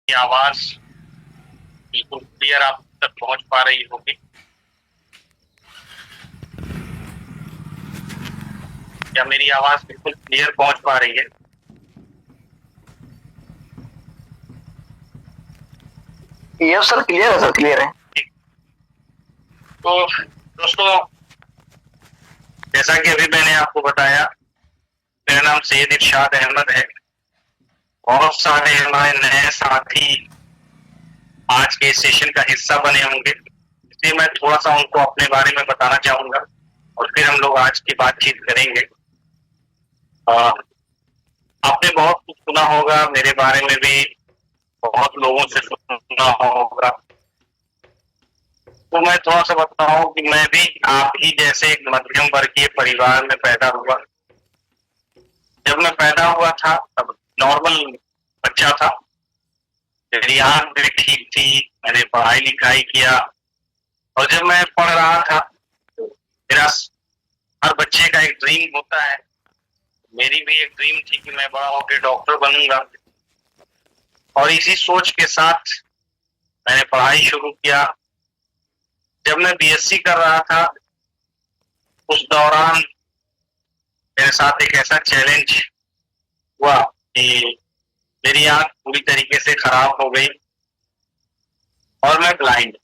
की आवाज बिल्कुल क्लियर आप तक पहुंच पा रही होगी। क्या मेरी आवाज बिल्कुल क्लियर पहुंच पा रही है? यस सर, क्लियर है सर, क्लियर है। ठीक। तो दोस्तों, जैसा कि अभी मैंने आपको बताया, मेरा नाम सैयद इरशाद अहमद है। बहुत सारे हमारे नए साथी आज के सेशन का हिस्सा बने होंगे, इसलिए मैं थोड़ा सा उनको अपने बारे में बताना चाहूंगा और फिर हम लोग आज की बातचीत करेंगे। आपने बहुत कुछ सुना होगा मेरे बारे में भी, बहुत लोगों से सुना होगा। तो मैं थोड़ा सा बताऊं कि मैं भी आप ही जैसे एक मध्यम वर्गीय परिवार में पैदा हुआ। जब मैं पैदा हुआ था तब नॉर्मल बच्चा था। मेरी आंख भी ठीक थी, मैंने पढ़ाई लिखाई किया और जब मैं पढ़ रहा था तो मेरा हर बच्चे का एक ड्रीम होता है। मेरी भी एक ड्रीम थी कि मैं बड़ा होकर डॉक्टर बनूंगा और इसी सोच के साथ मैंने पढ़ाई शुरू किया। जब मैं बीएससी कर रहा था उस दौरान मेरे साथ एक ऐसा चैलेंज हुआ कि मेरी आंख पूरी तरीके से खराब हो गई और मैं ब्लाइंड।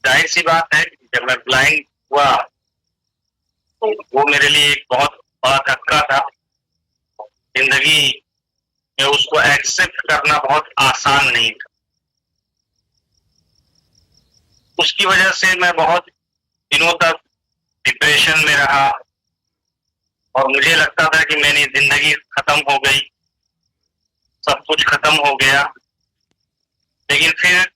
जाहिर सी बात है, जब मैं ब्लाइंड हुआ तो वो मेरे लिए एक बहुत बड़ा धक्का था। जिंदगी में उसको एक्सेप्ट करना बहुत आसान नहीं था। उसकी वजह से मैं बहुत दिनों तक डिप्रेशन में रहा और मुझे लगता था कि मेरी जिंदगी खत्म हो गई, सब कुछ खत्म हो गया। लेकिन फिर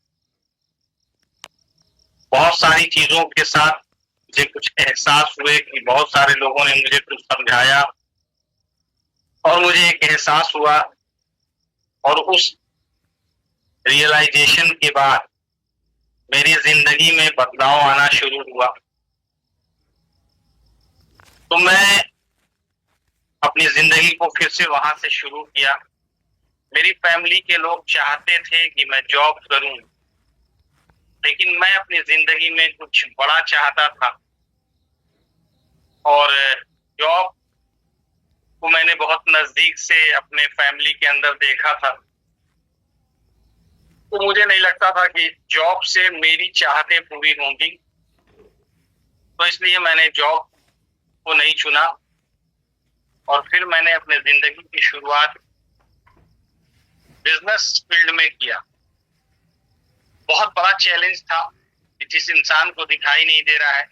बहुत सारी चीजों के साथ मुझे कुछ एहसास हुए कि बहुत सारे लोगों ने मुझे कुछ समझाया और मुझे एक एहसास हुआ और उस रियलाइजेशन के बाद मेरी जिंदगी में बदलाव आना शुरू हुआ। तो मैं अपनी जिंदगी को फिर से वहां से शुरू किया। मेरी फैमिली के लोग चाहते थे कि मैं जॉब करूं, लेकिन मैं अपनी जिंदगी में कुछ बड़ा चाहता था और जॉब को मैंने बहुत नजदीक से अपने फैमिली के अंदर देखा था। तो मुझे नहीं लगता था कि जॉब से मेरी चाहतें पूरी होंगी, तो इसलिए मैंने जॉब को नहीं चुना और फिर मैंने अपने जिंदगी की शुरुआत बिजनेस फील्ड में किया। बहुत बड़ा चैलेंज था कि जिस इंसान को दिखाई नहीं दे रहा है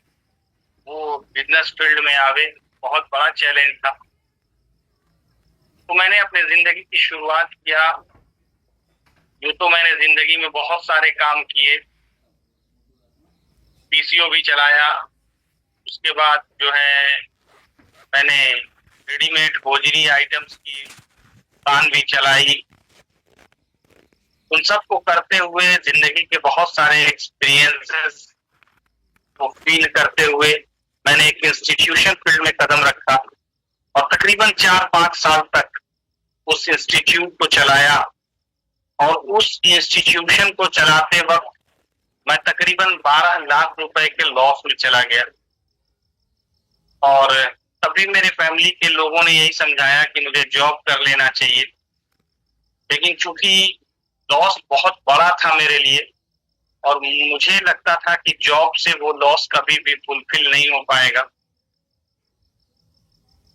वो बिजनेस फील्ड में आवे, बहुत बड़ा चैलेंज था। तो मैंने अपने जिंदगी की शुरुआत किया। यूं तो मैंने जिंदगी में बहुत सारे काम किए, पीसीओ भी चलाया, उसके बाद जो है मैंने रेडीमेड होजरी आइटम्स की दुकान भी चलाई। उन सब को करते हुए जिंदगी के बहुत सारे एक्सपीरियंसेस को फील करते हुए मैंने एक इंस्टीट्यूशन फील्ड में कदम रखा और तकरीबन 4-5 साल तक उस इंस्टीट्यूट को चलाया। और उस इंस्टीट्यूशन को चलाते वक्त मैं तकरीबन 12 लाख रुपए के लॉस में चला गया और तभी मेरे फैमिली के लोगों ने यही समझाया कि मुझे जॉब कर लेना चाहिए। लेकिन चूंकि लॉस बहुत बड़ा था मेरे लिए और मुझे लगता था कि जॉब से वो लॉस कभी भी फुलफिल नहीं हो पाएगा,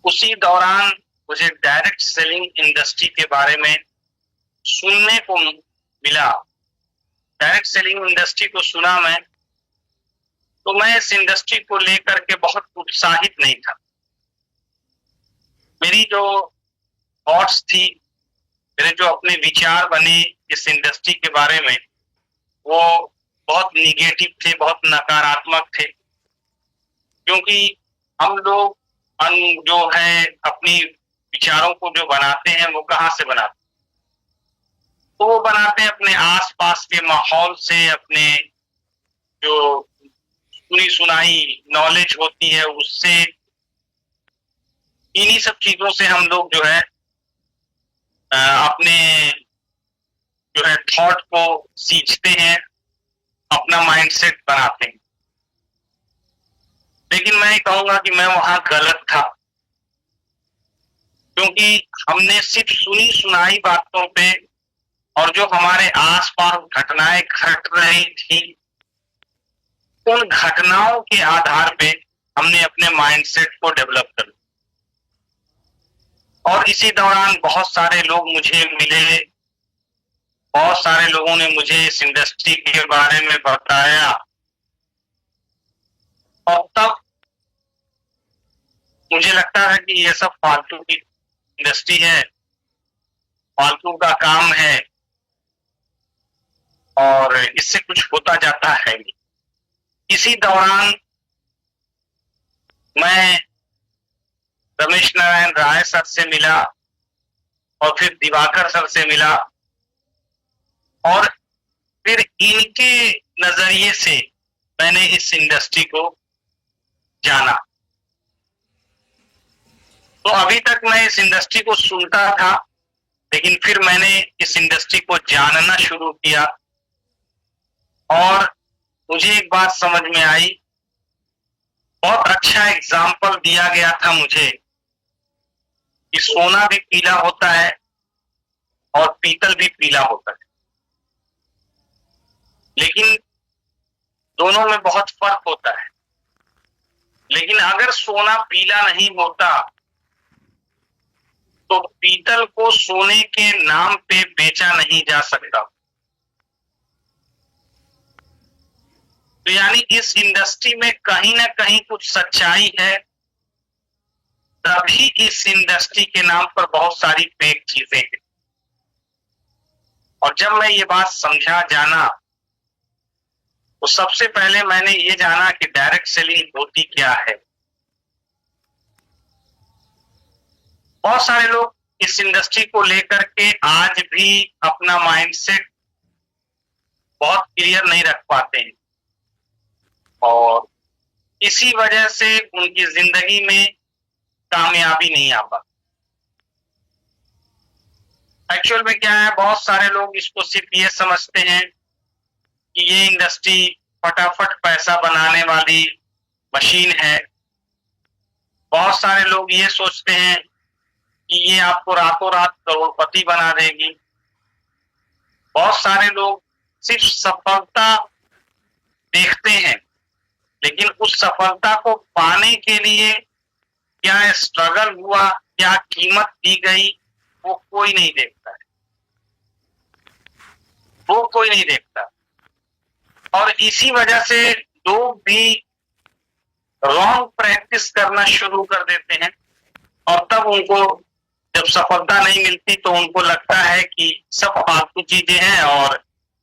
उसी दौरान मुझे डायरेक्ट सेलिंग इंडस्ट्री के बारे में सुनने को मिला। डायरेक्ट सेलिंग इंडस्ट्री को सुना मैं, तो मैं इस इंडस्ट्री को लेकर के बहुत उत्साहित नहीं था। मेरी जो थॉट्स थी, मेरे जो अपने विचार बने इस इंडस्ट्री के बारे में, वो बहुत निगेटिव थे, बहुत नकारात्मक थे। क्योंकि हम लोग जो है अपनी विचारों को जो बनाते हैं वो कहाँ से बनाते हैं? तो वो बनाते हैं अपने आसपास के माहौल से, अपने जो सुनी सुनाई नॉलेज होती है उससे। इन्हीं सब चीजों से हम लोग जो है अपने थॉट को सींचते हैं, अपना माइंडसेट बनाते हैं। लेकिन मैं कहूंगा कि मैं वहां गलत था, क्योंकि हमने सिर्फ सुनी सुनाई बातों पे और जो हमारे आसपास घटनाएं घट रही थी, उन घटनाओं के आधार पे हमने अपने माइंडसेट को डेवलप कर लिया। और इसी दौरान बहुत सारे लोग मुझे मिले, बहुत सारे लोगों ने मुझे इस इंडस्ट्री के बारे में बताया, और तब मुझे लगता है कि ये सब फालतू की इंडस्ट्री है, फालतू का काम है और इससे कुछ होता जाता है। इसी दौरान मैं रमेश नारायण राय सर से मिला और फिर दिवाकर सर से मिला, और फिर इनके नजरिए से मैंने इस इंडस्ट्री को जाना। तो अभी तक मैं इस इंडस्ट्री को सुनता था, लेकिन फिर मैंने इस इंडस्ट्री को जानना शुरू किया और मुझे एक बात समझ में आई, बहुत अच्छा एग्जाम्पल दिया गया था मुझे कि सोना भी पीला होता है और पीतल भी पीला होता है, लेकिन दोनों में बहुत फर्क होता है। लेकिन अगर सोना पीला नहीं होता तो पीतल को सोने के नाम पे बेचा नहीं जा सकता। तो यानी इस इंडस्ट्री में कहीं ना कहीं कुछ सच्चाई है, तभी इस इंडस्ट्री के नाम पर बहुत सारी फेक चीजें हैं। और जब मैं ये बात समझा, जाना, तो सबसे पहले मैंने ये जाना कि डायरेक्ट सेलिंग होती क्या है। बहुत सारे लोग इस इंडस्ट्री को लेकर के आज भी अपना माइंडसेट बहुत क्लियर नहीं रख पाते हैं और इसी वजह से उनकी जिंदगी में कामयाबी नहीं आ पाती। एक्चुअल में क्या है, बहुत सारे लोग इसको सिर्फ ये समझते हैं कि ये इंडस्ट्री फटाफट पैसा बनाने वाली मशीन है। बहुत सारे लोग ये सोचते हैं कि ये आपको रातों रात करोड़पति बना देगी। बहुत सारे लोग सिर्फ सफलता देखते हैं, लेकिन उस सफलता को पाने के लिए क्या स्ट्रगल हुआ, क्या कीमत दी गई, वो कोई नहीं देखता है, वो कोई नहीं देखता। और इसी वजह से लोग भी रॉन्ग प्रैक्टिस करना शुरू कर देते हैं और तब उनको जब सफलता नहीं मिलती तो उनको लगता है कि सब फालतू चीजें हैं और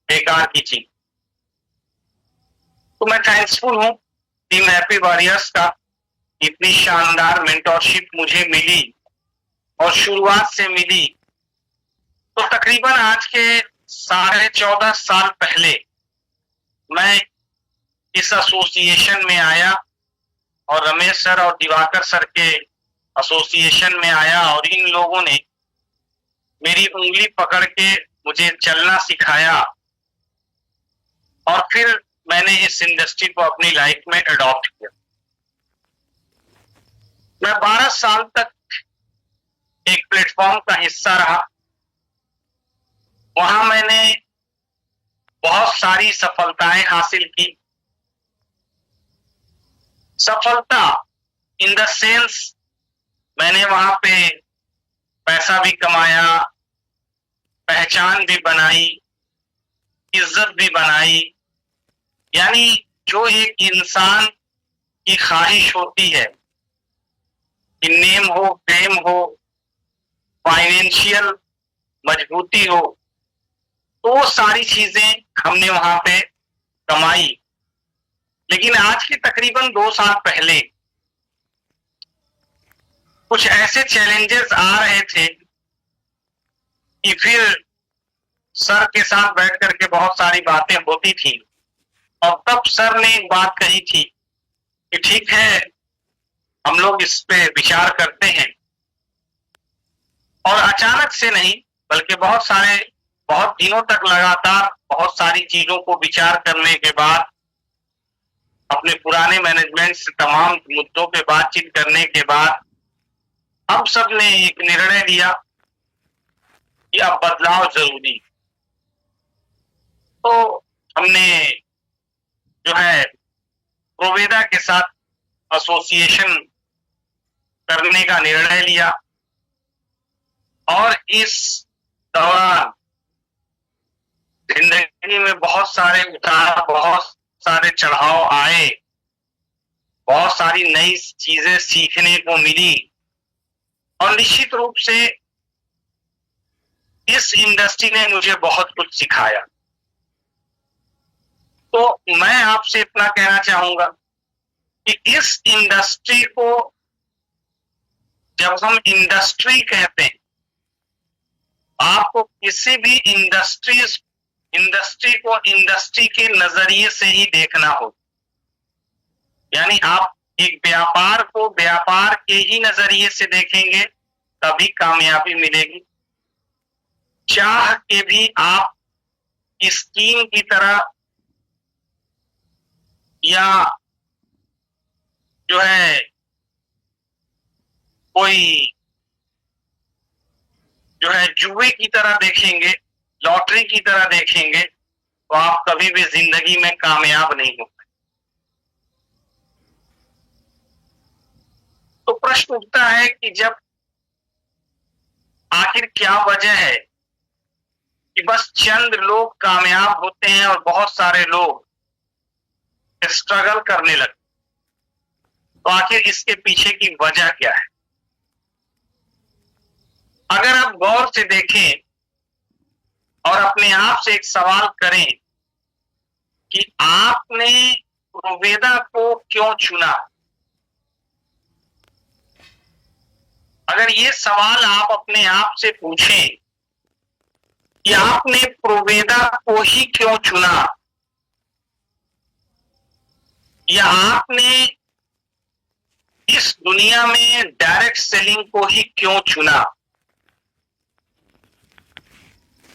बेकार की चीज। तो मैं थैंक्सफुल हूं टीम हैप्पी वॉरियर्स का, इतनी शानदार मेंटरशिप मुझे मिली और शुरुआत से मिली। तो तकरीबन आज के 14.5 साल पहले मैं इस एसोसिएशन में आया और रमेश सर और दिवाकर सर के एसोसिएशन में आया और इन लोगों ने मेरी उंगली पकड़ के मुझे चलना सिखाया और फिर मैंने इस इंडस्ट्री को अपनी लाइफ में अडॉप्ट किया। मैं 12 साल तक एक प्लेटफॉर्म का हिस्सा रहा। वहां मैंने बहुत सारी सफलताएं हासिल की। सफलता इन द सेंस मैंने वहां पे पैसा भी कमाया, पहचान भी बनाई, इज्जत भी बनाई। यानी जो एक इंसान की ख्वाहिश होती है कि नेम हो, फेम हो, फाइनेंशियल मजबूती हो, तो वो सारी चीजें हमने वहां पे कमाई। लेकिन आज के तकरीबन 2 साल पहले कुछ ऐसे चैलेंजेस आ रहे थे कि फिर सर के साथ बैठ करके बहुत सारी बातें होती थी और तब सर ने एक बात कही थी कि ठीक है, हम लोग इस पे विचार करते हैं। और अचानक से नहीं, बल्कि बहुत सारे बहुत दिनों तक लगातार बहुत सारी चीजों को विचार करने के बाद, अपने पुराने मैनेजमेंट से तमाम मुद्दों पे बातचीत करने के बाद हम सब ने एक निर्णय लिया कि अब बदलाव जरूरी। तो हमने जो है प्रोवेदा के साथ एसोसिएशन करने का निर्णय लिया और इस दौरान जिंदगी में बहुत सारे उतार, बहुत सारे चढ़ाव आए, बहुत सारी नई चीजें सीखने को मिली और निश्चित रूप से इस इंडस्ट्री ने मुझे बहुत कुछ सिखाया। तो मैं आपसे इतना कहना चाहूंगा कि इस इंडस्ट्री को, जब हम इंडस्ट्री कहते हैं, आपको किसी भी इंडस्ट्री को इंडस्ट्री के नजरिए से ही देखना हो। यानी आप एक व्यापार को व्यापार के ही नजरिए से देखेंगे तभी कामयाबी मिलेगी। चाह के भी आप स्कीम की तरह या जो है कोई जो है जुए की तरह देखेंगे, लॉटरी की तरह देखेंगे, तो आप कभी भी जिंदगी में कामयाब नहीं हो। तो प्रश्न उठता है कि जब आखिर क्या वजह है कि बस चंद लोग कामयाब होते हैं और बहुत सारे लोग स्ट्रगल करने लगते, तो आखिर इसके पीछे की वजह क्या है? अगर आप गौर से देखें और अपने आप से एक सवाल करें कि आपने प्रोवेदा को क्यों चुना, अगर ये सवाल आप अपने आप से पूछें कि आपने प्रोवेदा को ही क्यों चुना या आपने इस दुनिया में डायरेक्ट सेलिंग को ही क्यों चुना,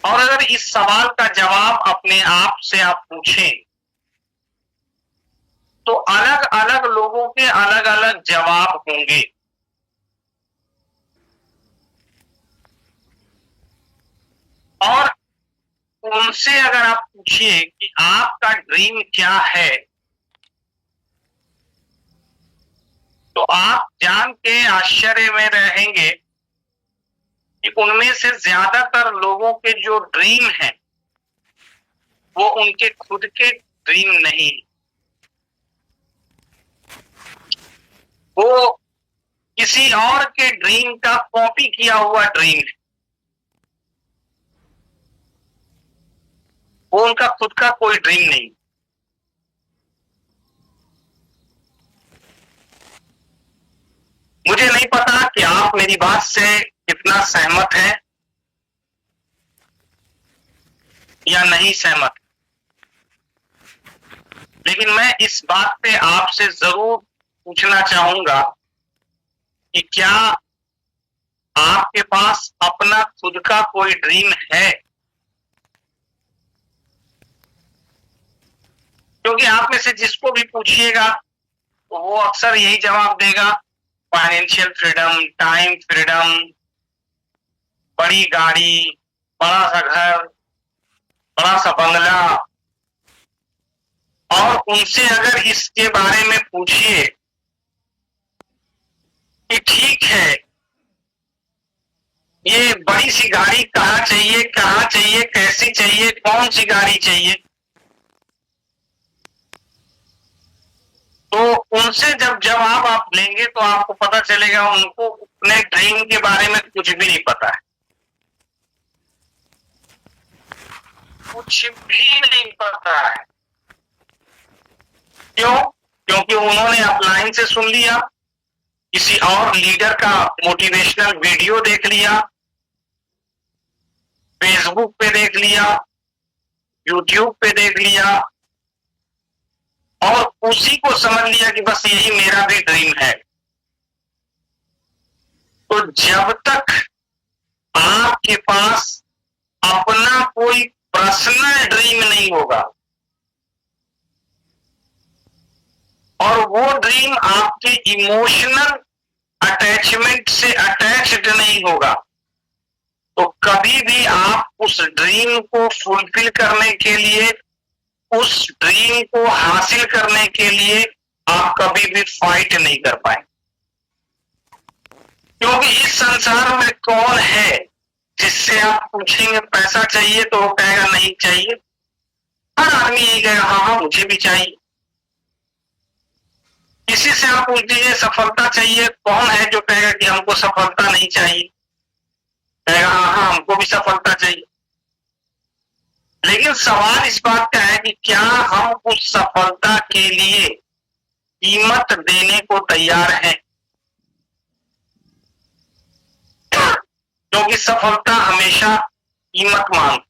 और अगर इस सवाल का जवाब अपने आप से आप पूछें तो अलग अलग लोगों के अलग अलग जवाब होंगे। और उनसे अगर आप पूछिए कि आपका ड्रीम क्या है, तो आप जान के आश्चर्य में रहेंगे कि उनमें से ज्यादातर लोगों के जो ड्रीम हैं वो उनके खुद के ड्रीम नहीं, वो किसी और के ड्रीम का कॉपी किया हुआ ड्रीम है। वो उनका खुद का कोई ड्रीम नहीं। मुझे नहीं पता कि आप मेरी बात से कितना सहमत हैं या नहीं सहमत, लेकिन मैं इस बात पे आपसे जरूर पूछना चाहूंगा कि क्या आपके पास अपना खुद का कोई ड्रीम है? क्योंकि आप में से जिसको भी पूछिएगा तो वो अक्सर यही जवाब देगा, फाइनेंशियल फ्रीडम, टाइम फ्रीडम, बड़ी गाड़ी, बड़ा सा घर, बड़ा सा बंगला। और उनसे अगर इसके बारे में पूछिए कि ठीक है, ये बड़ी सी गाड़ी कहाँ चाहिए, कैसी चाहिए, कौन सी गाड़ी चाहिए, तो उनसे जब जवाब आप लेंगे तो आपको पता चलेगा उनको अपने ड्रीम के बारे में कुछ भी नहीं पता है, कुछ भी नहीं पता है। क्यों? क्योंकि उन्होंने अपलाइन से सुन लिया, किसी और लीडर का मोटिवेशनल वीडियो देख लिया, फेसबुक पे देख लिया, यूट्यूब पे देख लिया और उसी को समझ लिया कि बस यही मेरा भी ड्रीम है। तो जब तक आपके पास अपना कोई पर्सनल ड्रीम नहीं होगा, और वो ड्रीम आपके इमोशनल अटैचमेंट से अटैच्ड नहीं होगा, तो कभी भी आप उस ड्रीम को फुलफिल करने के लिए, उस ड्रीम को हासिल करने के लिए आप कभी भी फाइट नहीं कर पाए। क्योंकि इस संसार में कौन है जिससे आप पूछेंगे पैसा चाहिए तो वो कहेगा नहीं चाहिए। हर आदमी यही कहेगा हाँ हाँ मुझे भी चाहिए। किसी से आप पूछ दीजिए सफलता चाहिए, कौन है जो कहेगा कि हमको सफलता नहीं चाहिए, कहेगा हाँ हाँ हमको भी सफलता चाहिए। लेकिन सवाल इस बात का है कि क्या हम उस सफलता के लिए कीमत देने को तैयार हैं? क्योंकि सफलता हमेशा कीमत मांगती।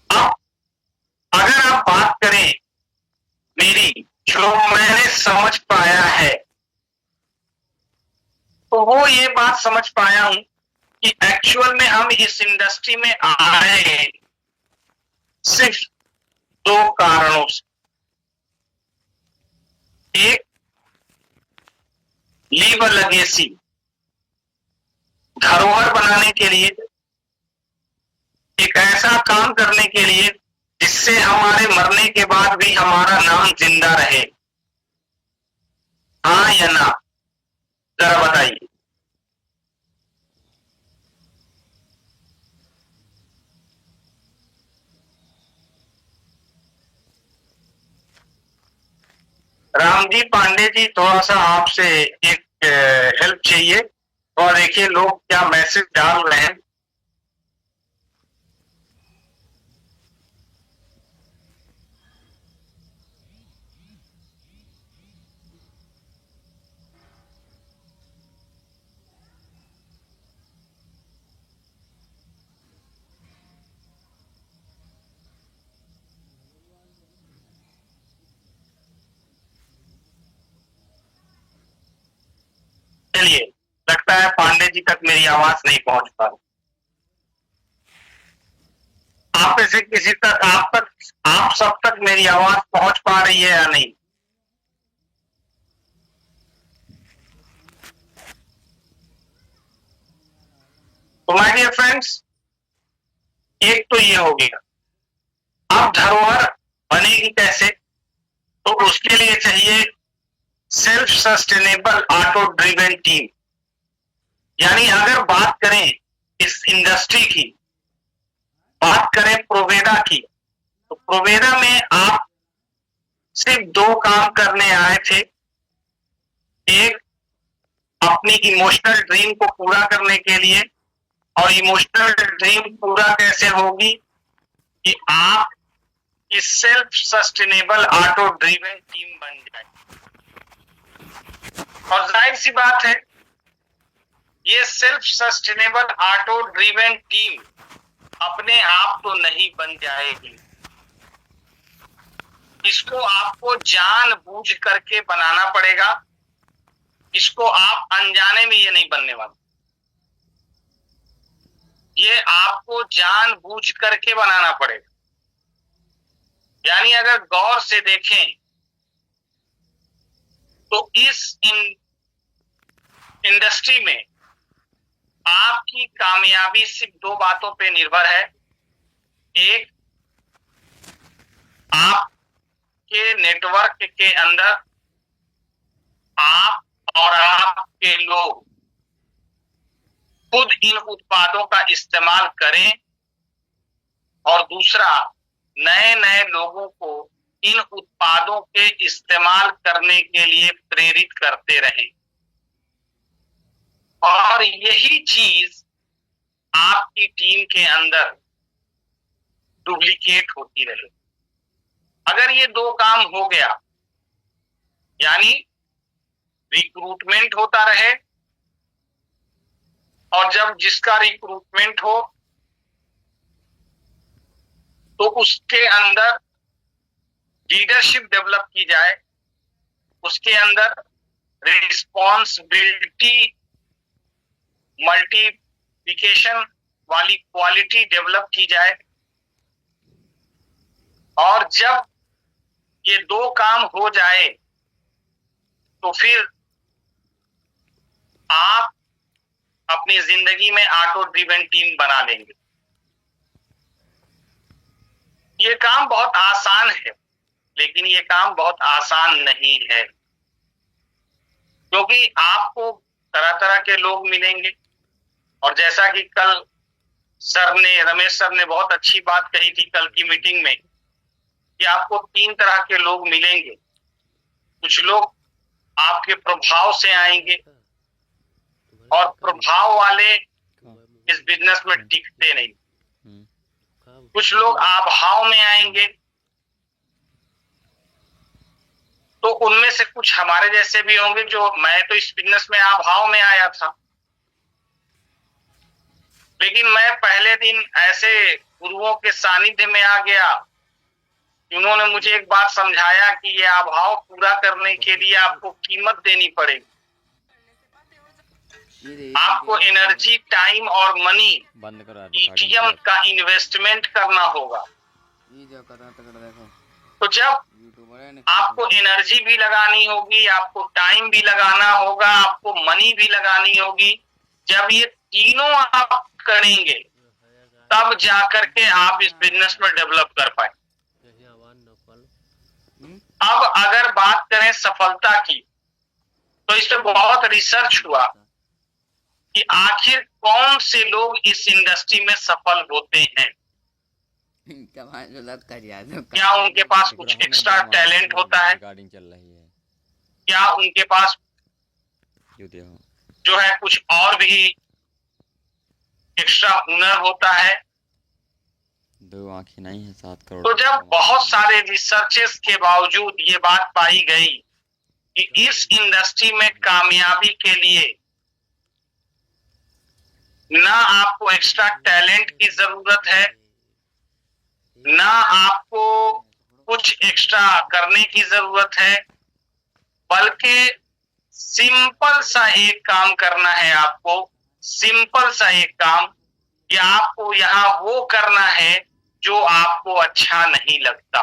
अब अगर आप बात करें मेरी, जो मैंने समझ पाया है, तो वो ये बात समझ पाया हूं कि एक्चुअल में हम इस इंडस्ट्री में आए सिर्फ दो कारणों से। एक, लीव अ लेगेसी, धरोहर बनाने के लिए, एक ऐसा काम करने के लिए जिससे हमारे मरने के बाद भी हमारा नाम जिंदा रहे। हाँ या ना, जरा बताइए। रामजी पांडे जी, थोड़ा सा आपसे एक हेल्प चाहिए, और देखिए लोग क्या मैसेज डाल रहे हैं। चलिए, लगता है पांडे जी तक मेरी आवाज नहीं पहुंच पा रही। आप में से किसी तक, आप सब तक मेरी आवाज पहुंच पा रही है या नहीं? तो माय डियर फ्रेंड्स, एक तो ये हो गया। अब धरोहर बनेगी कैसे? तो उसके लिए चाहिए self sustainable auto driven team. यानी अगर बात करें इस इंडस्ट्री की, बात करें प्रोवेदा की, तो प्रोवेदा में आप सिर्फ दो काम करने आए थे। एक, अपनी इमोशनल ड्रीम को पूरा करने के लिए, और इमोशनल ड्रीम पूरा कैसे होगी कि आप इस self sustainable auto driven team बन जाए। और जाहिर सी बात है, ये self sustainable auto driven team अपने आप तो नहीं बन जाएगी। इसको आपको जानबूझ करके बनाना पड़ेगा। इसको आप अनजाने में ये नहीं बनने वाला, ये आपको जानबूझ करके बनाना पड़ेगा। यानी अगर गौर से देखें तो इस इंडस्ट्री में आपकी कामयाबी सिर्फ दो बातों पे निर्भर है। एक, आपके नेटवर्क के अंदर आप और आपके लोग खुद इन उत्पादों का इस्तेमाल करें, और दूसरा, नए नए लोगों को इन उत्पादों के इस्तेमाल करने के लिए प्रेरित करते रहें। और यही चीज आपकी टीम के अंदर डुप्लीकेट होती रहे। अगर ये दो काम हो गया, यानी रिक्रूटमेंट होता रहे, और जब जिसका रिक्रूटमेंट हो तो उसके अंदर लीडरशिप डेवलप की जाए, उसके अंदर रिस्पॉन्सिबिलिटी मल्टीप्लिकेशन वाली क्वालिटी डेवलप की जाए, और जब ये दो काम हो जाए तो फिर आप अपनी जिंदगी में ऑटो ड्रिवन टीम बना लेंगे। ये काम बहुत आसान है, लेकिन ये काम बहुत आसान नहीं है, क्योंकि आपको तरह तरह के लोग मिलेंगे। और जैसा कि कल रमेश सर ने बहुत अच्छी बात कही थी कल की मीटिंग में, कि आपको 3 तरह के लोग मिलेंगे। कुछ लोग आपके प्रभाव से आएंगे, और प्रभाव वाले इस बिजनेस में टिकते नहीं। कुछ लोग अभाव में आएंगे, तो उनमें से कुछ हमारे जैसे भी होंगे। जो मैं तो इस बिजनेस में अभाव में आया था, लेकिन मैं पहले दिन ऐसे गुरुओं के सानिध्य में आ गया, उन्होंने मुझे एक बात समझाया कि ये अभाव पूरा करने के लिए आपको कीमत देनी पड़ेगी। आपको एनर्जी, टाइम और मनी, ईटीएम का इन्वेस्टमेंट करना होगा। तो जब आपको एनर्जी भी लगानी होगी, आपको टाइम भी लगाना होगा, आपको मनी भी लगानी होगी, जब ये तीनों आप करेंगे तब जाकर के आप इस बिजनेस में डेवलप कर पाए। अब अगर बात करें सफलता की, तो इस पे बहुत रिसर्च हुआ कि आखिर कौन से लोग इस इंडस्ट्री में सफल होते हैं। क्या उनके पास कुछ एक्स्ट्रा टैलेंट होता है? क्या उनके पास जो है कुछ और भी एक्स्ट्रा हुनर होता है? 2 आंखें नहीं है 7 करोड़। तो जब बहुत सारे रिसर्चेस के बावजूद ये बात पाई गई कि इस इंडस्ट्री में कामयाबी के लिए ना आपको एक्स्ट्रा टैलेंट की जरूरत है, ना आपको कुछ एक्स्ट्रा करने की जरूरत है, बल्कि सिंपल सा एक काम करना है आपको। सिंपल सा एक काम कि आपको यहाँ वो करना है जो आपको अच्छा नहीं लगता।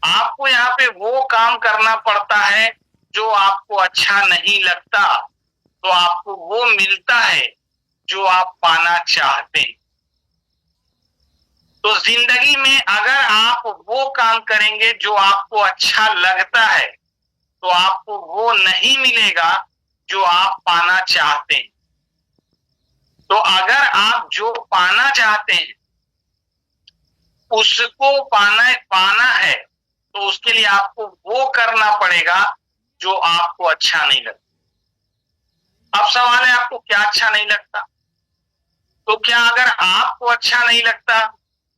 आपको यहाँ पे वो काम करना पड़ता है जो आपको अच्छा नहीं लगता, तो आपको वो मिलता है जो आप पाना चाहते हैं। तो जिंदगी में अगर आप वो काम करेंगे जो आपको अच्छा लगता है, तो आपको वो नहीं मिलेगा जो आप पाना चाहते हैं। तो अगर आप जो पाना चाहते हैं उसको पाना है, तो उसके लिए आपको वो करना पड़ेगा जो आपको अच्छा नहीं लगता। अब सवाल है, आपको क्या अच्छा नहीं लगता? तो क्या अगर आपको अच्छा नहीं लगता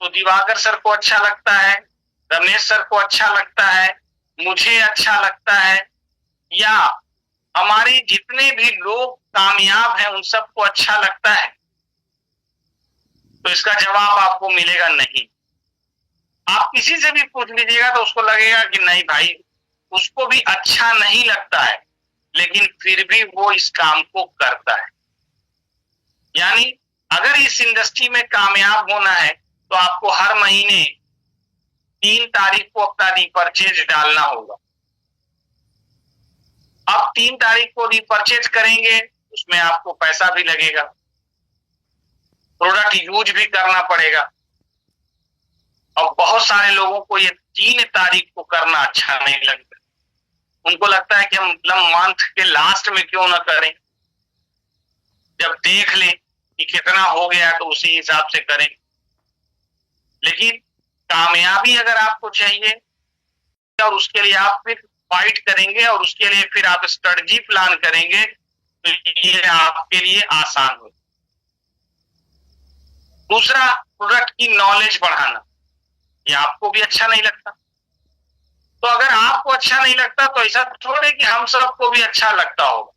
तो दिवाकर सर को अच्छा लगता है, रमेश सर को अच्छा लगता है, मुझे अच्छा लगता है, या हमारे जितने भी लोग कामयाब हैं उन सबको अच्छा लगता है? तो इसका जवाब आपको मिलेगा नहीं। आप किसी से भी पूछ लीजिएगा तो उसको लगेगा कि नहीं भाई, उसको भी अच्छा नहीं लगता है, लेकिन फिर भी वो इस काम को करता है। यानी अगर इस इंडस्ट्री में कामयाब होना है तो आपको हर महीने 3 तारीख को अपना रिपर्चेज डालना होगा। अब 3 तारीख को रिपर्चेज करेंगे, उसमें आपको पैसा भी लगेगा, प्रोडक्ट यूज भी करना पड़ेगा। और बहुत सारे लोगों को ये 3 तारीख को करना अच्छा नहीं लगता। उनको लगता है कि हम मंथ के लास्ट में क्यों ना करें, जब देख लें कि कितना हो गया तो उसी हिसाब से करें। लेकिन कामयाबी अगर आपको चाहिए और उसके लिए आप फिर फाइट करेंगे और उसके लिए फिर आप स्ट्रेटजी प्लान करेंगे, तो ये आपके लिए आसान हो। दूसरा, प्रोडक्ट की नॉलेज बढ़ाना, ये आपको भी अच्छा नहीं लगता। तो अगर आपको अच्छा नहीं लगता तो ऐसा थोड़े कि हम सबको भी अच्छा लगता होगा,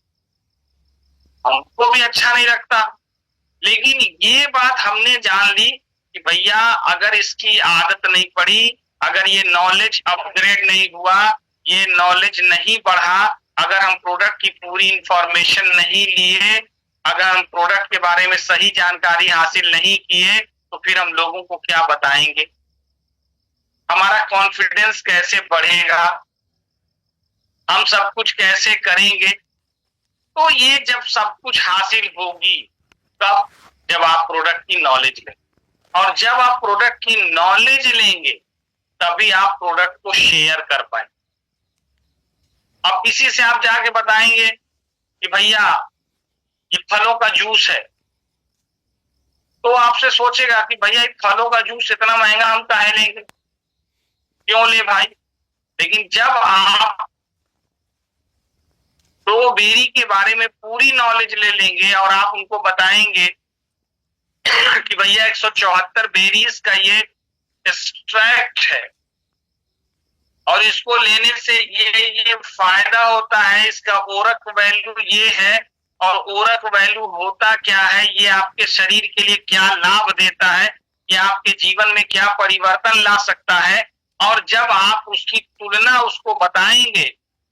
हमको भी अच्छा नहीं लगता। लेकिन ये बात हमने जान ली कि भैया अगर इसकी आदत नहीं पड़ी, अगर ये नॉलेज अपग्रेड नहीं हुआ, ये नॉलेज नहीं बढ़ा, अगर हम प्रोडक्ट की पूरी इंफॉर्मेशन नहीं लिए, अगर हम प्रोडक्ट के बारे में सही जानकारी हासिल नहीं किए, तो फिर हम लोगों को क्या बताएंगे? हमारा कॉन्फिडेंस कैसे बढ़ेगा? हम सब कुछ कैसे करेंगे? तो ये जब सब कुछ हासिल होगी तब, जब आप प्रोडक्ट की नॉलेज लें, और जब आप प्रोडक्ट की नॉलेज लेंगे तभी आप प्रोडक्ट को शेयर कर पाए। अब किसी से आप जाके बताएंगे कि भैया ये फलों का जूस है, तो आपसे सोचेगा कि भैया ये फलों का जूस इतना महंगा हम काहे लेंगे, क्यों ले भाई? लेकिन जब आप स्ट्रॉबेरी के बारे में पूरी नॉलेज ले लेंगे और आप उनको बताएंगे कि भैया 174 बेरीज का ये एक्सट्रैक्ट है और इसको लेने से ये फायदा होता है, इसका ओरक वैल्यू ये है, और ओरक वैल्यू होता क्या है, ये आपके शरीर के लिए क्या लाभ देता है, ये आपके जीवन में क्या परिवर्तन ला सकता है, और जब आप उसकी तुलना उसको बताएंगे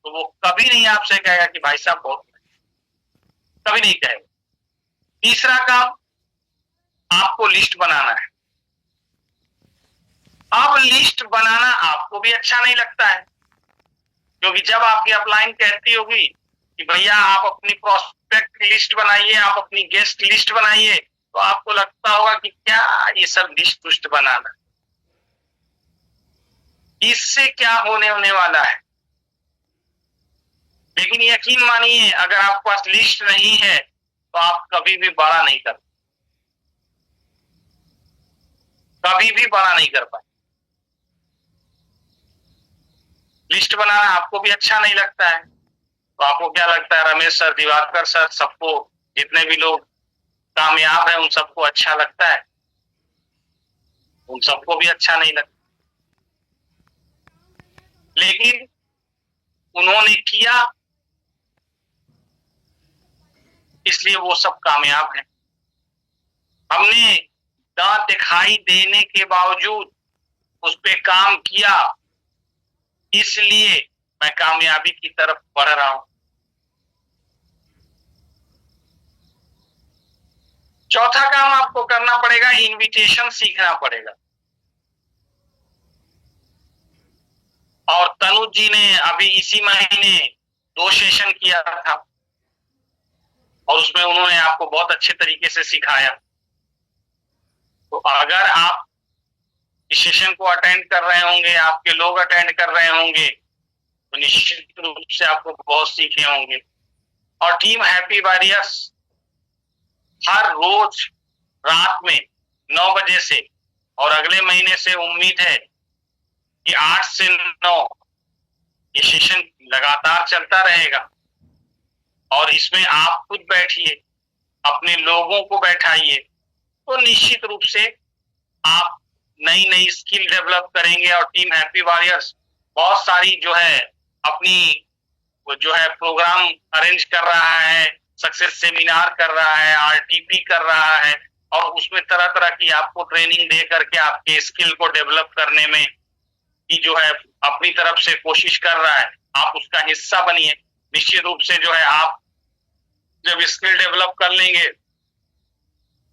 तो वो कभी नहीं आपसे कहेगा कि भाई साहब बहुत, कभी नहीं कहेगा। तीसरा काम, आपको लिस्ट बनाना है। अब लिस्ट बनाना आपको भी अच्छा नहीं लगता है, क्योंकि जब आपकी अपलाइन कहती होगी कि भैया आप अपनी प्रोस्पेक्ट लिस्ट बनाइए, आप अपनी गेस्ट लिस्ट बनाइए, तो आपको लगता होगा कि क्या ये सब लिस्ट पुस्ट बनाना, इससे क्या होने वाला है। लेकिन यकीन मानिए, अगर आपके पास लिस्ट नहीं है तो आप कभी भी बड़ा नहीं कर, कभी भी बड़ा नहीं कर पाए। लिस्ट बनाना आपको भी अच्छा नहीं लगता है, तो आपको क्या लगता है, रमेश सर, दिवाकर सर, सबको, जितने भी लोग कामयाब हैं उन सबको अच्छा लगता है? उन सबको भी अच्छा नहीं लगता, लेकिन उन्होंने किया इसलिए वो सब कामयाब हैं। हमने दांत दिखाई देने के बावजूद उस पे काम किया, इसलिए मैं कामयाबी की तरफ बढ़ रहा हूं। चौथा काम आपको करना पड़ेगा, इनविटेशन सीखना पड़ेगा। और तनुज जी ने अभी इसी महीने 2 सेशन किया था और उसमें उन्होंने आपको बहुत अच्छे तरीके से सिखाया। तो अगर आप इस सेशन को अटेंड कर रहे होंगे, आपके लोग अटेंड कर रहे होंगे, तो निश्चित रूप से आपको बहुत सीखे होंगे। और टीम हैप्पी वॉरियर्स हर रोज रात में 9 बजे से, और अगले महीने से उम्मीद है कि 8 से 9 ये सेशन लगातार चलता रहेगा। और इसमें आप खुद बैठिए, अपने लोगों को बैठाइए, तो निश्चित रूप से आप नई नई स्किल डेवलप करेंगे। और टीम हैप्पी वॉरियर्स बहुत सारी जो है अपनी जो है प्रोग्राम अरेंज कर रहा है, सक्सेस सेमिनार कर रहा है, आरटीपी कर रहा है, और उसमें तरह तरह की आपको ट्रेनिंग दे करके आपके स्किल को डेवलप करने में की जो है अपनी तरफ से कोशिश कर रहा है। आप उसका हिस्सा बनिए। निश्चित रूप से जो है आप जब स्किल डेवलप कर लेंगे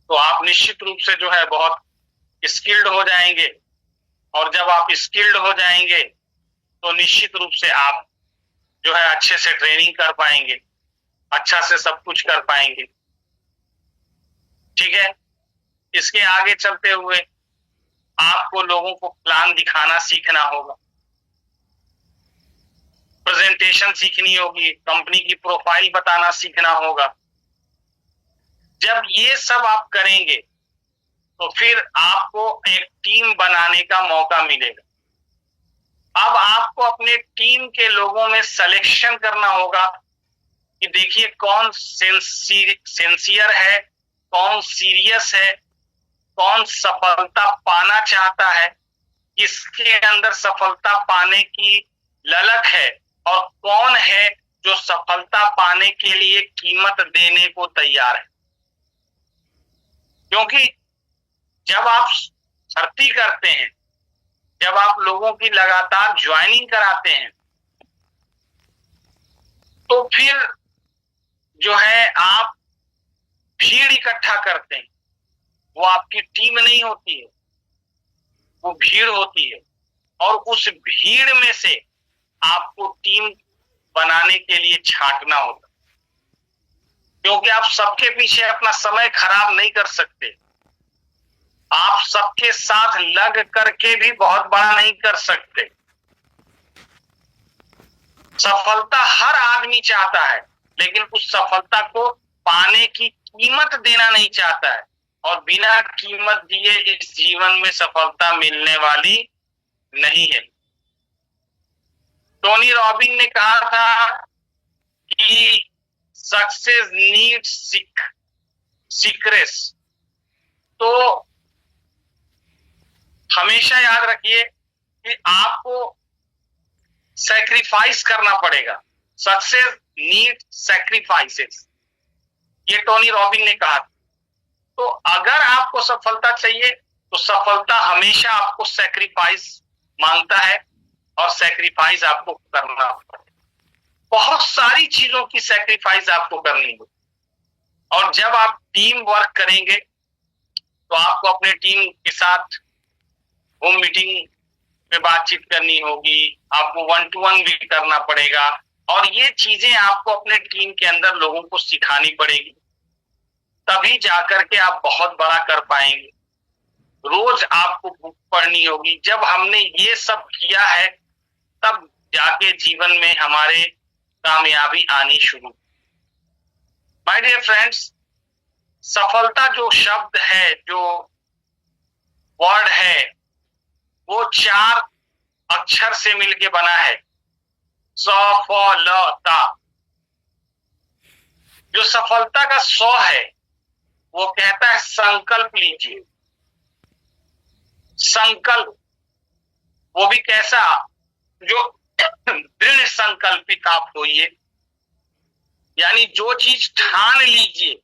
तो आप निश्चित रूप से जो है बहुत स्किल्ड हो जाएंगे, और जब आप स्किल्ड हो जाएंगे तो निश्चित रूप से आप जो है अच्छे से ट्रेनिंग कर पाएंगे, अच्छा से सब कुछ कर पाएंगे। ठीक है, इसके आगे चलते हुए आपको लोगों को प्लान दिखाना सीखना होगा, प्रेजेंटेशन सीखनी होगी, कंपनी की प्रोफाइल बताना सीखना होगा। जब ये सब आप करेंगे तो फिर आपको एक टीम बनाने का मौका मिलेगा। अब आपको अपने टीम के लोगों में सिलेक्शन करना होगा कि देखिए कौन सिंसियर है, कौन सीरियस है, कौन सफलता पाना चाहता है, किसके अंदर सफलता पाने की ललक है, और कौन है जो सफलता पाने के लिए कीमत देने को तैयार है। क्योंकि जब आप भर्ती करते हैं, जब आप लोगों की लगातार ज्वाइनिंग कराते हैं, तो फिर जो है आप भीड़ इकट्ठा करते हैं, वो आपकी टीम नहीं होती है, वो भीड़ होती है। और उस भीड़ में से आपको टीम बनाने के लिए छांटना होता, क्योंकि आप सबके पीछे अपना समय खराब नहीं कर सकते। आप सबके साथ लग करके भी बहुत बड़ा नहीं कर सकते। सफलता हर आदमी चाहता है, लेकिन उस सफलता को पाने की कीमत देना नहीं चाहता है, और बिना कीमत दिए इस जीवन में सफलता मिलने वाली नहीं है। टोनी रॉबिन ने कहा था कि सक्सेस नीड्स सीक्रेट्स। तो हमेशा याद रखिए कि आपको सैक्रिफाइस करना पड़ेगा। सक्सेस नीड सैक्रिफाइसेस, ये टोनी रॉबिन ने कहा। तो अगर आपको सफलता चाहिए तो सफलता हमेशा आपको सैक्रिफाइस मांगता है, और सैक्रिफाइस आपको करना पड़ेगा। बहुत सारी चीजों की सैक्रिफाइस आपको करनी होगी। और जब आप टीम वर्क करेंगे तो आपको अपने टीम के साथ होम मीटिंग में बातचीत करनी होगी, आपको 1 to 1 भी करना पड़ेगा, और ये चीजें आपको अपने टीम के अंदर लोगों को सिखानी पड़ेगी, तभी जाकर के आप बहुत बड़ा कर पाएंगे। रोज आपको बुक पढ़नी होगी। जब हमने ये सब किया है तब जाके जीवन में हमारे कामयाबी आनी शुरू। माय डियर फ्रेंड्स, सफलता जो शब्द है, जो वर्ड है, वो 4 अक्षर से मिलके बना है, सफलता। जो सफलता का सौ है वो कहता है संकल्प लीजिए। संकल्प, वो भी कैसा, जो दृढ़ संकल्पित आप होइए, यानी जो चीज ठान लीजिए,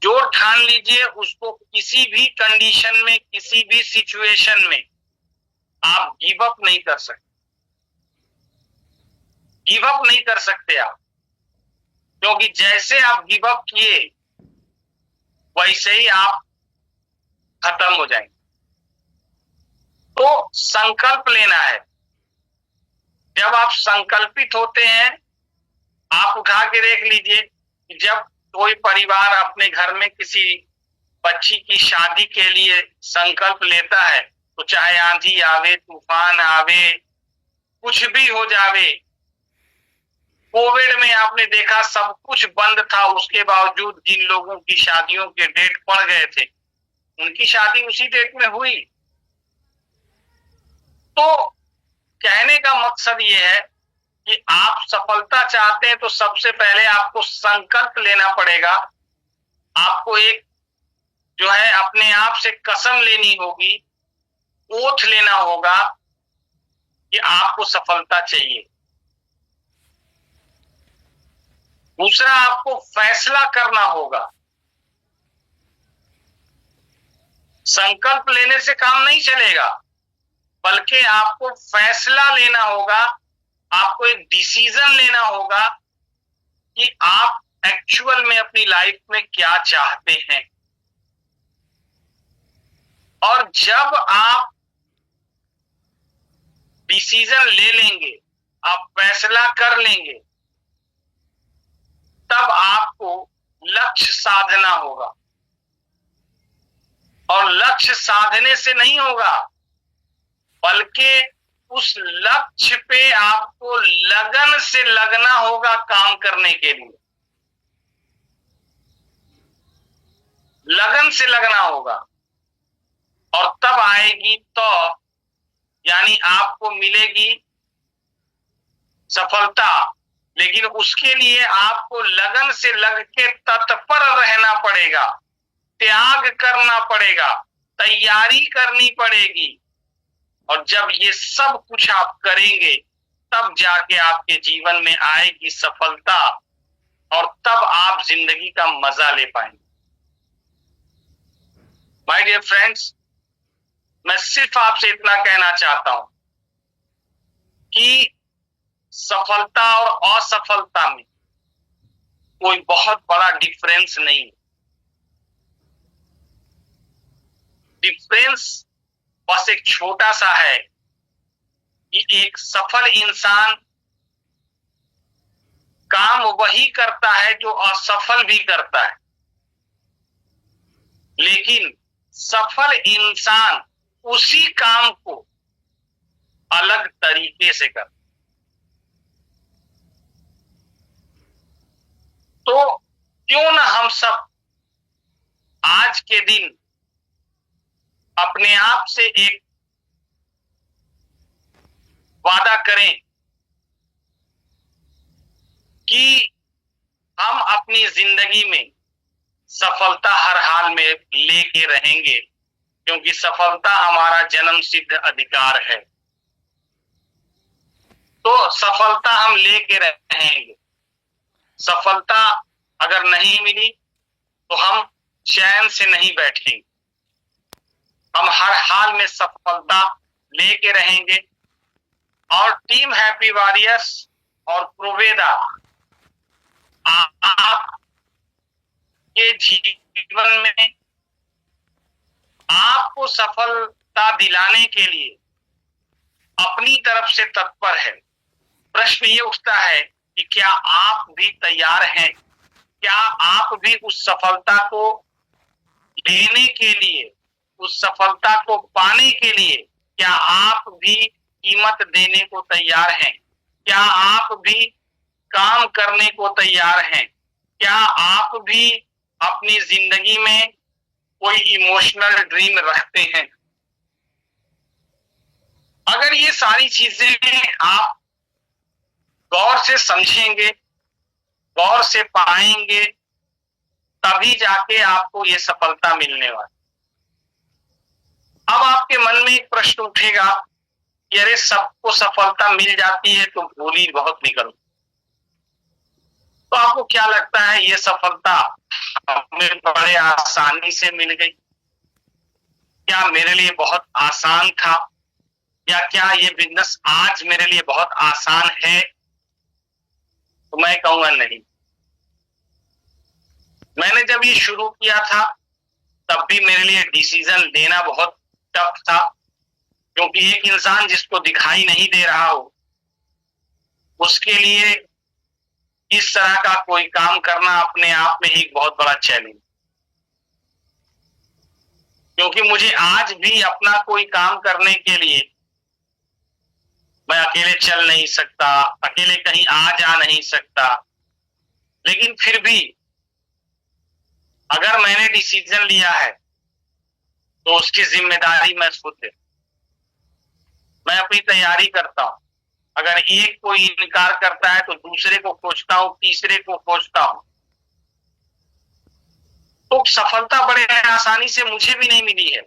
जो ठान लीजिए उसको किसी भी कंडीशन में, किसी भी सिचुएशन में आप गिव अप नहीं कर सकते। गिव अप नहीं कर सकते आप, क्योंकि जैसे आप गिव अप किए वैसे ही आप खत्म हो जाएंगे। तो संकल्प लेना है। जब आप संकल्पित होते हैं, आप उठा के देख लीजिए कि जब कोई परिवार अपने घर में किसी बच्ची की शादी के लिए संकल्प लेता है, तो चाहे आंधी आवे, तूफान आवे, कुछ भी हो जावे। कोविड में आपने देखा सब कुछ बंद था, उसके बावजूद जिन लोगों की शादियों के डेट पड़ गए थे, उनकी शादी उसी डेट में हुई। तो कहने का मकसद ये है कि आप सफलता चाहते हैं तो सबसे पहले आपको संकल्प लेना पड़ेगा। आपको एक जो है अपने आप से कसम लेनी होगी, ओथ लेना होगा कि आपको सफलता चाहिए। दूसरा, आपको फैसला करना होगा। संकल्प लेने से काम नहीं चलेगा, बल्कि आपको फैसला लेना होगा, आपको एक डिसीजन लेना होगा कि आप एक्चुअल में अपनी लाइफ में क्या चाहते हैं। और जब आप डिसीजन ले लेंगे, आप फैसला कर लेंगे, तब आपको लक्ष्य साधना होगा। और लक्ष्य साधने से नहीं होगा, बल्कि उस लक्ष्य पे आपको लगन से लगना होगा काम करने के लिए। लगन से लगना होगा, और तब आएगी तो, यानी आपको मिलेगी सफलता। लेकिन उसके लिए आपको लगन से लग के तत्पर रहना पड़ेगा, त्याग करना पड़ेगा, तैयारी करनी पड़ेगी। और जब ये सब कुछ आप करेंगे, तब जाके आपके जीवन में आएगी सफलता, और तब आप जिंदगी का मजा ले पाएंगे। माय डियर फ्रेंड्स, मैं सिर्फ आपसे इतना कहना चाहता हूं कि सफलता और असफलता में कोई बहुत बड़ा डिफरेंस नहीं है। डिफरेंस बस एक छोटा सा है कि एक सफल इंसान काम वही करता है जो असफल भी करता है, लेकिन सफल इंसान उसी काम को अलग तरीके से करता है। तो क्यों ना हम सब आज के दिन अपने आप से एक वादा करें कि हम अपनी जिंदगी में सफलता हर हाल में लेके रहेंगे, क्योंकि सफलता हमारा जन्म सिद्ध अधिकार है। तो सफलता हम लेके रहेंगे। सफलता अगर नहीं मिली तो हम चैन से नहीं बैठेंगे। हम हर हाल में सफलता लेके रहेंगे। और टीम हैप्पी वॉरियर्स और प्रोवेदा आप के जीवन में आपको सफलता दिलाने के लिए अपनी तरफ से तत्पर है। प्रश्न ये उठता है कि क्या आप भी तैयार हैं? क्या आप भी उस सफलता को लेने के लिए, उस सफलता को पाने के लिए क्या आप भी कीमत देने को तैयार हैं? क्या आप भी काम करने को तैयार हैं? क्या आप भी अपनी जिंदगी में कोई इमोशनल ड्रीम रखते हैं? अगर ये सारी चीजें आप गौर से समझेंगे, गौर से पाएंगे, तभी जाके आपको ये सफलता मिलने वाली। अब आपके मन में एक प्रश्न उठेगा कि अरे सबको सफलता मिल जाती है तो भूली बहुत निकल। तो आपको क्या लगता है ये सफलता हमें बड़े आसानी से मिल गई? क्या मेरे लिए बहुत आसान था? या क्या ये बिजनेस आज मेरे लिए बहुत आसान है? तो मैं कहूंगा नहीं। मैंने जब ये शुरू किया था तब भी मेरे लिए डिसीजन लेना बहुत टफ था, क्योंकि एक इंसान जिसको दिखाई नहीं दे रहा हो उसके लिए इस तरह का कोई काम करना अपने आप में ही एक बहुत बड़ा चैलेंज। क्योंकि मुझे आज भी अपना कोई काम करने के लिए मैं अकेले चल नहीं सकता, अकेले कहीं आ जा नहीं सकता, लेकिन फिर भी अगर मैंने डिसीजन लिया है तो उसकी जिम्मेदारी मैं खुद है। मैं अपनी तैयारी करता हूं। अगर एक कोई इनकार करता है तो दूसरे को खोजता हूं, तीसरे को खोजता हूं। तो सफलता बड़े आसानी से मुझे भी नहीं मिली है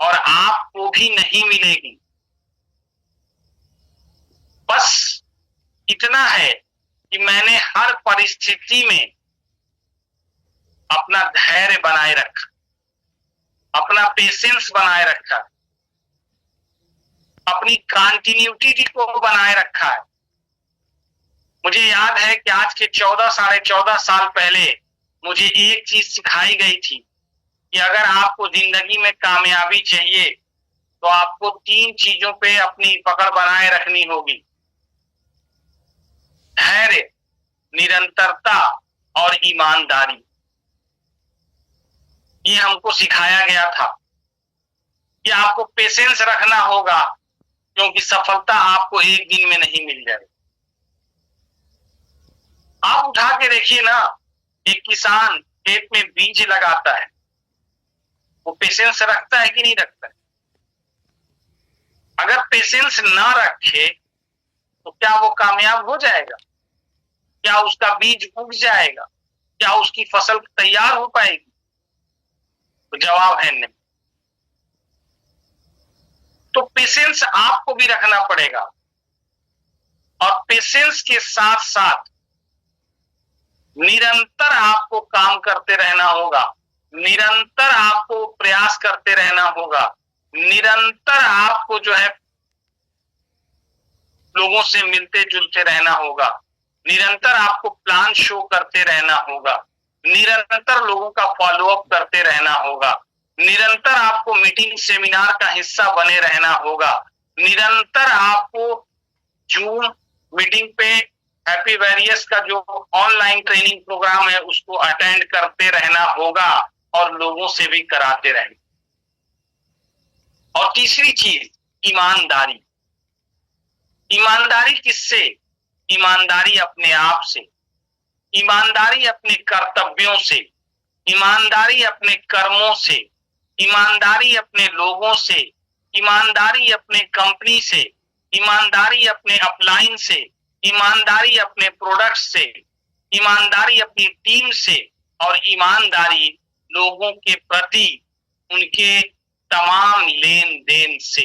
और आपको भी नहीं मिलेगी। बस इतना है कि मैंने हर परिस्थिति में अपना धैर्य बनाए रखा, अपना पेशेंस बनाए रखा, अपनी कंटिन्यूटी को बनाए रखा है। मुझे याद है कि आज के 14 साल पहले मुझे एक चीज सिखाई गई थी कि अगर आपको जिंदगी में कामयाबी चाहिए तो आपको 3 चीजों पे अपनी पकड़ बनाए रखनी होगी: धैर्य, निरंतरता और ईमानदारी। ये हमको सिखाया गया था कि आपको पेशेंस रखना होगा, क्योंकि सफलता आपको एक दिन में नहीं मिल जाएगी। आप उठा के देखिए ना, एक किसान खेत में बीज लगाता है, वो पेशेंस रखता है कि नहीं रखता है? अगर पेशेंस ना रखे तो क्या वो कामयाब हो जाएगा? क्या उसका बीज उग जाएगा? क्या उसकी फसल तैयार हो पाएगी? तो जवाब है नहीं। तो पेशेंस आपको भी रखना पड़ेगा और पेशेंस के साथ साथ निरंतर आपको काम करते रहना होगा, निरंतर आपको प्रयास करते रहना होगा, निरंतर आपको जो है लोगों से मिलते जुलते रहना होगा, निरंतर आपको प्लान शो करते रहना होगा, निरंतर लोगों का फॉलोअप करते रहना होगा, निरंतर आपको मीटिंग सेमिनार का हिस्सा बने रहना होगा, निरंतर आपको जूम मीटिंग पे हैप्पी वेरियस का जो ऑनलाइन ट्रेनिंग प्रोग्राम है उसको अटेंड करते रहना होगा और लोगों से भी कराते रहना। और तीसरी चीज, ईमानदारी। ईमानदारी किससे? ईमानदारी अपने आप से, ईमानदारी अपने कर्तव्यों से, ईमानदारी अपने कर्मों से, ईमानदारी अपने लोगों से, ईमानदारी अपने कंपनी से, ईमानदारी अपने अपलाइन से, ईमानदारी अपने प्रोडक्ट से, ईमानदारी अपनी टीम से और ईमानदारी लोगों के प्रति उनके तमाम लेन देन से।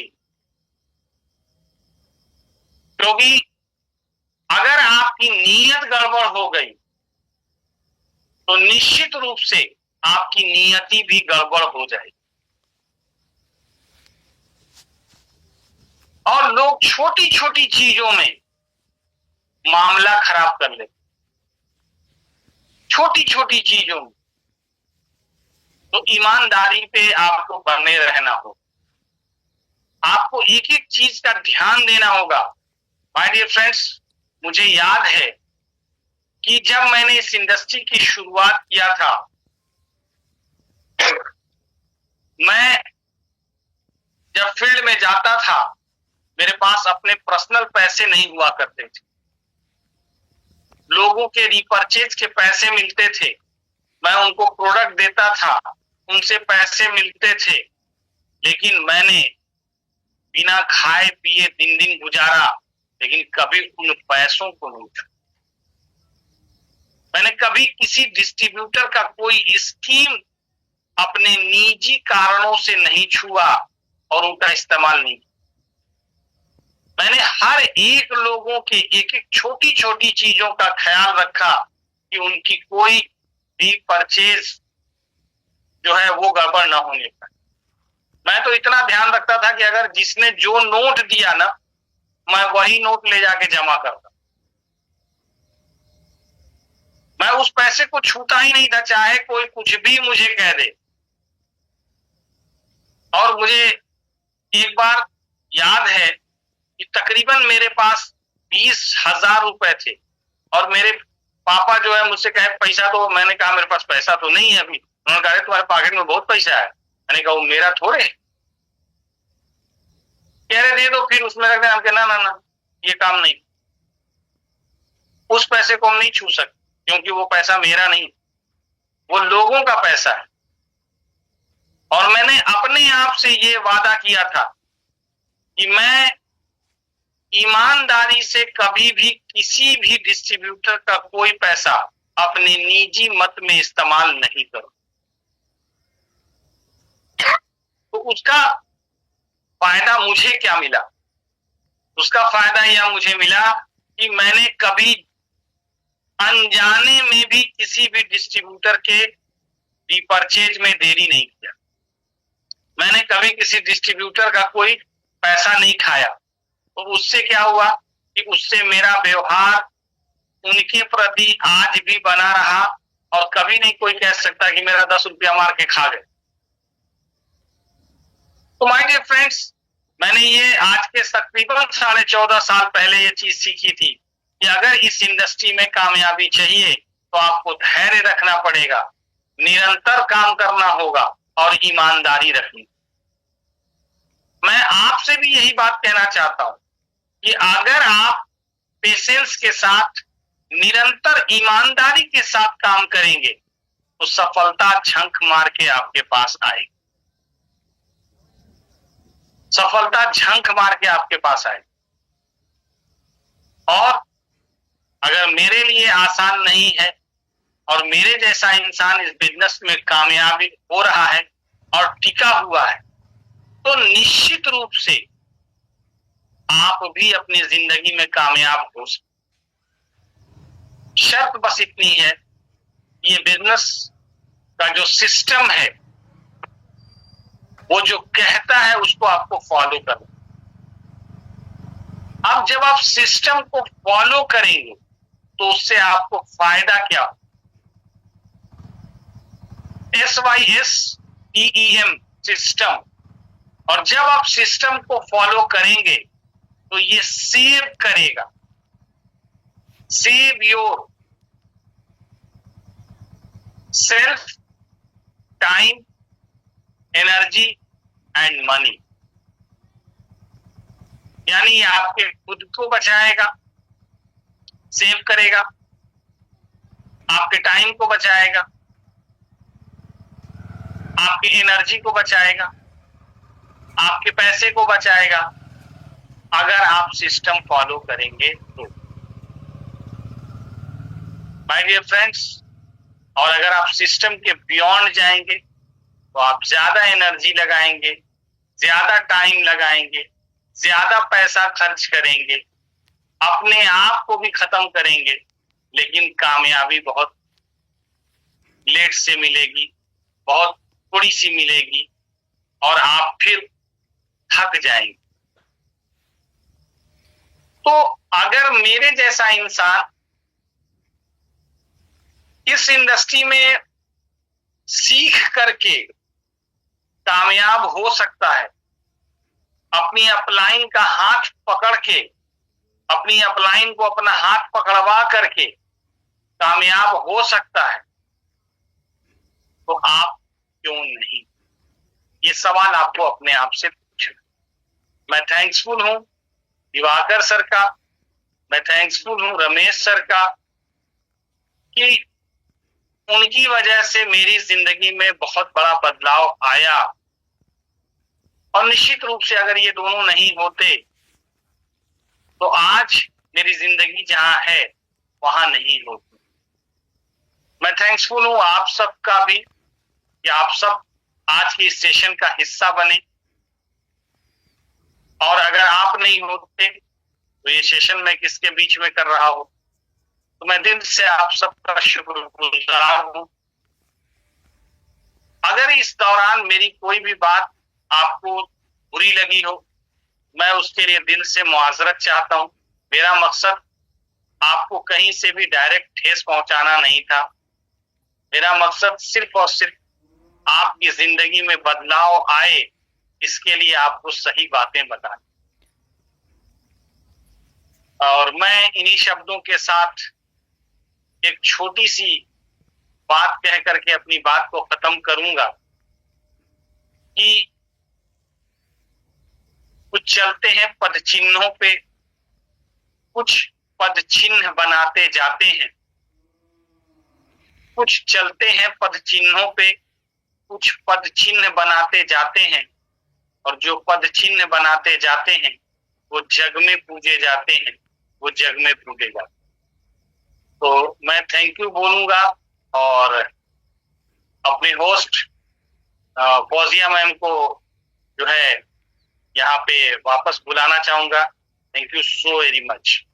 क्योंकि अगर आपकी नीयत गड़बड़ हो गई तो निश्चित रूप से आपकी नियति भी गड़बड़ हो जाएगी। और लोग छोटी छोटी चीजों में मामला खराब कर लेते, छोटी छोटी चीजों में। तो ईमानदारी पे आपको बने रहना होगा, आपको एक एक चीज का ध्यान देना होगा। माय डियर फ्रेंड्स, मुझे याद है कि जब मैंने इस इंडस्ट्री की शुरुआत किया था, मैं जब फील्ड में जाता था मेरे पास अपने पर्सनल पैसे नहीं हुआ करते थे, लोगों के रिपर्चेज के पैसे मिलते थे, मैं उनको प्रोडक्ट देता था, उनसे पैसे मिलते थे, लेकिन मैंने बिना खाए पिए दिन दिन गुजारा, लेकिन कभी उन पैसों को नहीं छुआ। मैंने कभी किसी डिस्ट्रीब्यूटर का कोई स्कीम अपने निजी कारणों से नहीं छुआ और उनका इस्तेमाल नहीं किया। मैंने हर एक लोगों के एक एक छोटी छोटी चीजों का ख्याल रखा कि उनकी कोई भी परचेज जो है वो गड़बड़ ना होने पाए। मैं तो इतना ध्यान रखता था कि अगर जिसने जो नोट दिया ना, मैं वही नोट ले जाके जमा करता, मैं उस पैसे को छूता ही नहीं था, चाहे कोई कुछ भी मुझे कह दे। और मुझे एक बार याद है कि तकरीबन मेरे पास 20,000 रुपए थे और मेरे पापा जो है मुझसे कहे पैसा दो। मैंने कहा मेरे पास पैसा तो नहीं है अभी। उन्होंने कहा तुम्हारे पॉकेट में बहुत पैसा है। मैंने कहा वो मेरा थोड़े, कह रहे दे दो फिर उसमें रख देना। ना ना ना, ये काम नहीं, उस पैसे को हम नहीं छू सकते क्योंकि वो पैसा मेरा नहीं, वो लोगों का पैसा है। और मैंने अपने आप से ये वादा किया था कि मैं ईमानदारी से कभी भी किसी भी डिस्ट्रीब्यूटर का कोई पैसा अपने निजी मत में इस्तेमाल नहीं करूं। तो उसका फायदा मुझे क्या मिला? उसका फायदा यह मुझे मिला कि मैंने कभी अनजाने में भी किसी भी डिस्ट्रीब्यूटर के रिपर्चेज में देरी नहीं किया। मैंने कभी किसी डिस्ट्रीब्यूटर का कोई पैसा नहीं खाया। तो उससे क्या हुआ कि उससे मेरा व्यवहार उनके प्रति आज भी बना रहा और कभी नहीं कोई कह सकता कि मेरा 10 रुपया मार के खा गए। तो माय डियर फ्रेंड्स, मैंने ये आज के तकरीबन 14.5 साल पहले ये चीज सीखी थी कि अगर इस इंडस्ट्री में कामयाबी चाहिए तो आपको धैर्य रखना पड़ेगा, निरंतर काम करना होगा और ईमानदारी रखनी। मैं आपसे भी यही बात कहना चाहता हूं कि अगर आप पेशेंस के साथ, निरंतर ईमानदारी के साथ काम करेंगे तो सफलता झंक मार के आपके पास आएगी। सफलता झंक मार के आपके पास आएगी। और अगर मेरे लिए आसान नहीं है और मेरे जैसा इंसान इस बिजनेस में कामयाबी हो रहा है और टिका हुआ है, तो निश्चित रूप से आप भी अपनी जिंदगी में कामयाब हो सकते। शर्त बस इतनी है, ये बिजनेस का जो सिस्टम है वो जो कहता है उसको आपको फॉलो करना। अब जब आप सिस्टम को फॉलो करेंगे तो उससे आपको फायदा क्या? SYSTEM, system. और जब आप सिस्टम को फॉलो करेंगे तो ये सेव करेगा, save your self, time, energy and money. यानी ये आपके खुद को बचाएगा, सेव करेगा, आपके टाइम को बचाएगा, आपकी एनर्जी को बचाएगा, आपके पैसे को बचाएगा, अगर आप सिस्टम फॉलो करेंगे तो। माय डियर फ्रेंड्स, और अगर आप सिस्टम के बियॉन्ड जाएंगे तो आप ज्यादा एनर्जी लगाएंगे, ज्यादा टाइम लगाएंगे, ज्यादा पैसा खर्च करेंगे, अपने आप को भी खत्म करेंगे, लेकिन कामयाबी बहुत लेट से मिलेगी, बहुत थोड़ी सी मिलेगी, और आप फिर थक जाएंगे। तो अगर मेरे जैसा इंसान इस इंडस्ट्री में सीख करके कामयाब हो सकता है, अपनी अपलाइन का हाथ पकड़ के, अपनी अपलाइन को अपना हाथ पकड़वा करके कामयाब हो सकता है, तो आप क्यों नहीं? ये सवाल आपको अपने आप से पूछना। मैं थैंक्सफुल हूं दिवाकर सर का, मैं थैंक्सफुल हूं रमेश सर का, कि उनकी वजह से मेरी जिंदगी में बहुत बड़ा बदलाव आया। और निश्चित रूप से अगर ये दोनों नहीं होते तो आज मेरी जिंदगी जहां है वहां नहीं होती। मैं थैंक्सफुल हूं आप सबका भी कि आप सब आज के इस सेशन का हिस्सा बने, और अगर आप नहीं होते तो ये सेशन मैं किसके बीच में कर रहा हूं। तो मैं दिल से आप सबका शुक्रगुजार हूं। अगर इस दौरान मेरी कोई भी बात आपको बुरी लगी हो, मैं उसके लिए दिल से मुआजरत चाहता हूं। मेरा मकसद आपको कहीं से भी डायरेक्ट ठेस पहुंचाना नहीं था। मेरा मकसद सिर्फ और सिर्फ आपकी जिंदगी में बदलाव आए, इसके लिए आपको सही बातें बतानी। और मैं इन्हीं शब्दों के साथ एक छोटी सी बात कह करके अपनी बात को खत्म करूंगा कि कुछ चलते हैं पद चिन्हों पे, कुछ पद चिन्ह बनाते जाते हैं। कुछ चलते हैं पद चिन्हों पे, कुछ पद चिन्ह बनाते जाते हैं, और जो पद चिन्ह बनाते जाते हैं वो जग में पूजे जाते हैं, वो जग में पूजे जाते हैं। तो मैं थैंक यू बोलूंगा और अपने होस्ट फौजिया मैम को जो है यहाँ पे वापस बुलाना चाहूंगा। Thank you so very much.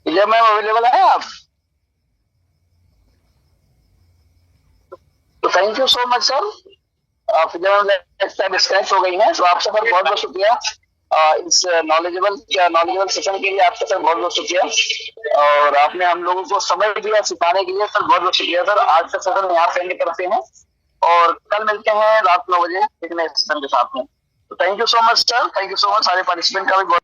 Vijay ma'am available है आप? तो thank you so much sir. Vijay ma'am disconnect हो गई है, तो आपका सर बहुत बहुत शुक्रिया इस नॉलेजेबल सेशन के लिए। आपका सर बहुत बहुत शुक्रिया, और आपने हम लोगों को समय दिया सिखाने के लिए, सर बहुत बहुत शुक्रिया सर। आज का सेशन यहाँ से एंड करते हैं और कल मिलते हैं रात 9 बजे एक नए सेशन के साथ में। तो thank you so much sir, thank you so much. सारे पार्टिसिपेंट का भी बहुत